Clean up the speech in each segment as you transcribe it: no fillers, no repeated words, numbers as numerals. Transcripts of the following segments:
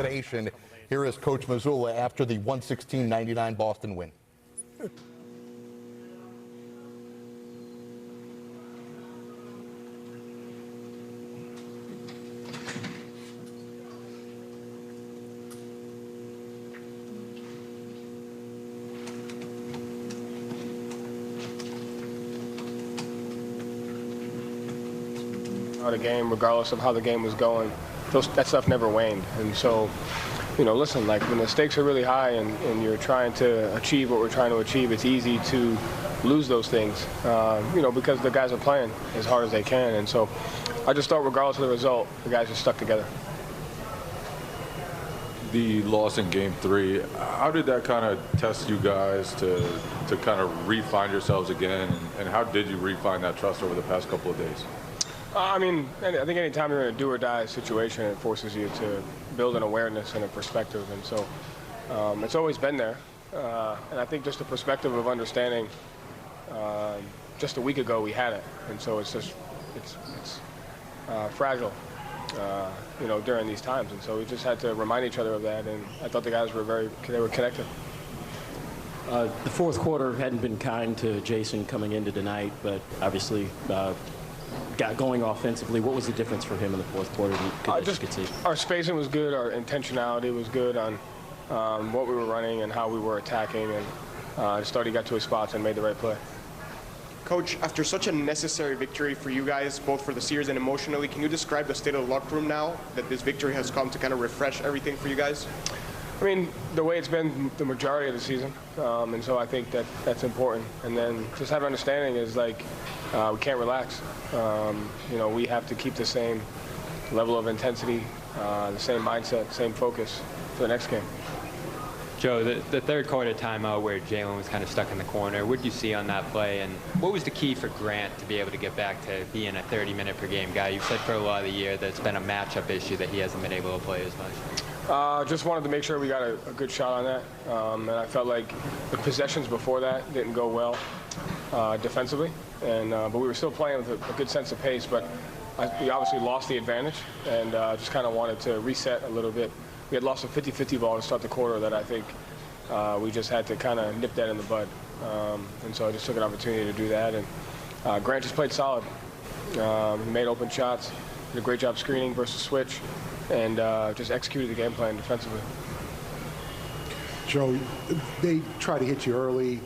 the nation. Here is Coach Mazzulla after the 116-99 Boston win. The game, regardless of how the game was going, that stuff never waned. And so, you know, listen, like when the stakes are really high and you're trying to achieve what we're trying to achieve, it's easy to lose those things, you know, because the guys are playing as hard as they can. And so I just thought regardless of the result, the guys just stuck together. The loss in Game 3, how did that kind of test you guys to kind of re-find yourselves again, and how did you re-find that trust over the past couple of days? I mean, I think anytime you're in a do-or-die situation, it forces you to build an awareness and a perspective, and so it's always been there. And I think just the perspective of understanding, just a week ago we had it, and so it's just it's fragile, you know, during these times, and so we just had to remind each other of that. And I thought the guys were they were connected. The fourth quarter hadn't been kind to Jason coming into tonight, but obviously. Got going offensively. What was the difference for him in the fourth quarter? Our spacing was good. Our intentionality was good on what we were running and how we were attacking. And I just thought he got to his spots and made the right play. Coach, after such a necessary victory for you guys, both for the series and emotionally, can you describe the state of the locker room now that this victory has come to kind of refresh everything for you guys? I mean, the way it's been the majority of the season, and so I think that's important. And then just have an understanding is like we can't relax. You know, we have to keep the same level of intensity, the same mindset, same focus for the next game. Joe, the third quarter timeout where Jalen was kind of stuck in the corner, what did you see on that play, and what was the key for Grant to be able to get back to being a 30-minute per game guy? You've said for a lot of the year that it's been a matchup issue that he hasn't been able to play as much. Just wanted to make sure we got a good shot on that, and I felt like the possessions before that didn't go well defensively, and but we were still playing with a good sense of pace, but we obviously lost the advantage, and just kind of wanted to reset a little bit. We had lost a 50-50 ball to start the quarter that I think we just had to kind of nip that in the bud, and so I just took an opportunity to do that, and Grant just played solid. He made open shots, did a great job screening versus switch, and just executed the game plan defensively. Joe, they tried to hit you early.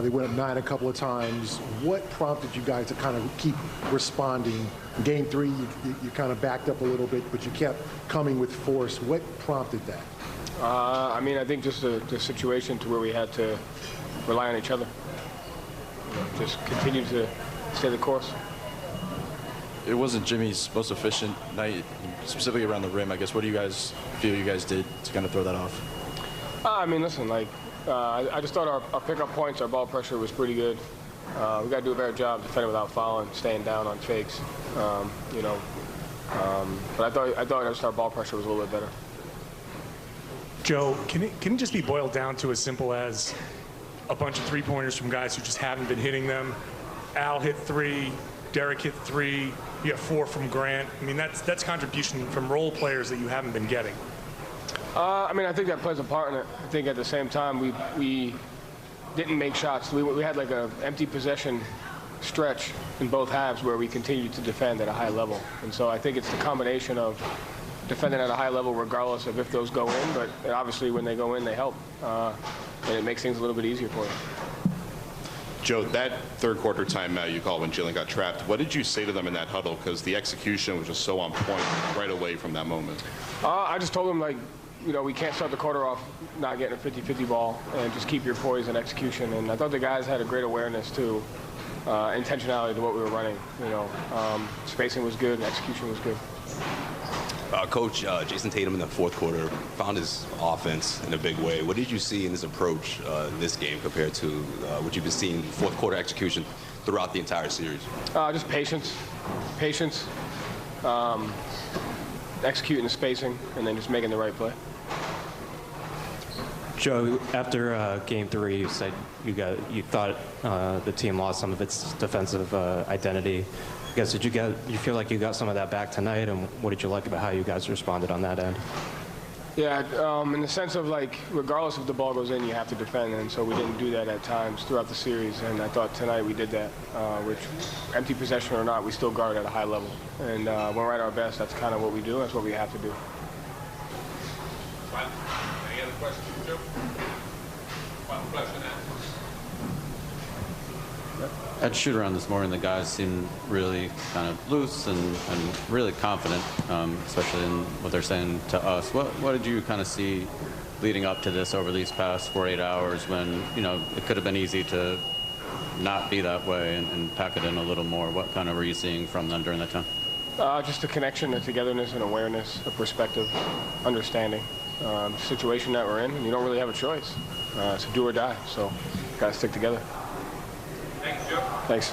They went up 9 a couple of times. What prompted you guys to kind of keep responding? Game 3, you kind of backed up a little bit, but you kept coming with force. What prompted that? I mean, I think just the situation to where we had to rely on each other. You know, just continue to stay the course. It wasn't Jimmy's most efficient night, specifically around the rim. I guess, what do you guys feel you guys did to kind of throw that off? I mean, listen, like, I just thought our pickup points, our ball pressure was pretty good. We got to do a better job defending without fouling, staying down on fakes, you know. But I thought just our ball pressure was a little bit better. Joe, can it just be boiled down to as simple as a bunch of three-pointers from guys who just haven't been hitting them? Al hit 3, Derek hit 3, you have 4 from Grant. I mean, that's contribution from role players that you haven't been getting. I mean, I think that plays a part in it. I think at the same time, we didn't make shots. We had like an empty possession stretch in both halves where we continued to defend at a high level. And so I think it's the combination of defending at a high level regardless of if those go in, but obviously when they go in, they help. And it makes things a little bit easier for you. Joe, that third quarter timeout you called when Jalen got trapped, what did you say to them in that huddle? Because the execution was just so on point right away from that moment. I just told them, like, you know, we can't start the quarter off not getting a 50-50 ball, and just keep your poise and execution. And I thought the guys had a great awareness to intentionality to what we were running. You know, spacing was good, and execution was good. Coach, Jason Tatum in the fourth quarter found his offense in a big way. What did you see in his approach this game compared to what you've been seeing fourth quarter execution throughout the entire series? Just patience, executing the spacing, and then just making the right play. Joe, after Game 3, you said you thought the team lost some of its defensive identity. I guess, you feel like you got some of that back tonight, and what did you like about how you guys responded on that end? Yeah, in the sense of like, regardless if the ball goes in, you have to defend, and so we didn't do that at times throughout the series, and I thought tonight we did that, which, empty possession or not, we still guard at a high level, and when we're at our best, that's kind of what we do, that's what we have to do. Any other questions, Joe? Final question now. At shoot-around this morning, the guys seemed really kind of loose and really confident, especially in what they're saying to us. What did you kind of see leading up to this over these past 48 hours when, you know, it could have been easy to not be that way and pack it in a little more? What kind of were you seeing from them during that time? Just a connection, a togetherness, and awareness, a perspective, understanding. Situation that we're in, and you don't really have a choice. It's a do or die, so got to stick together. Thanks, Joe. Thanks.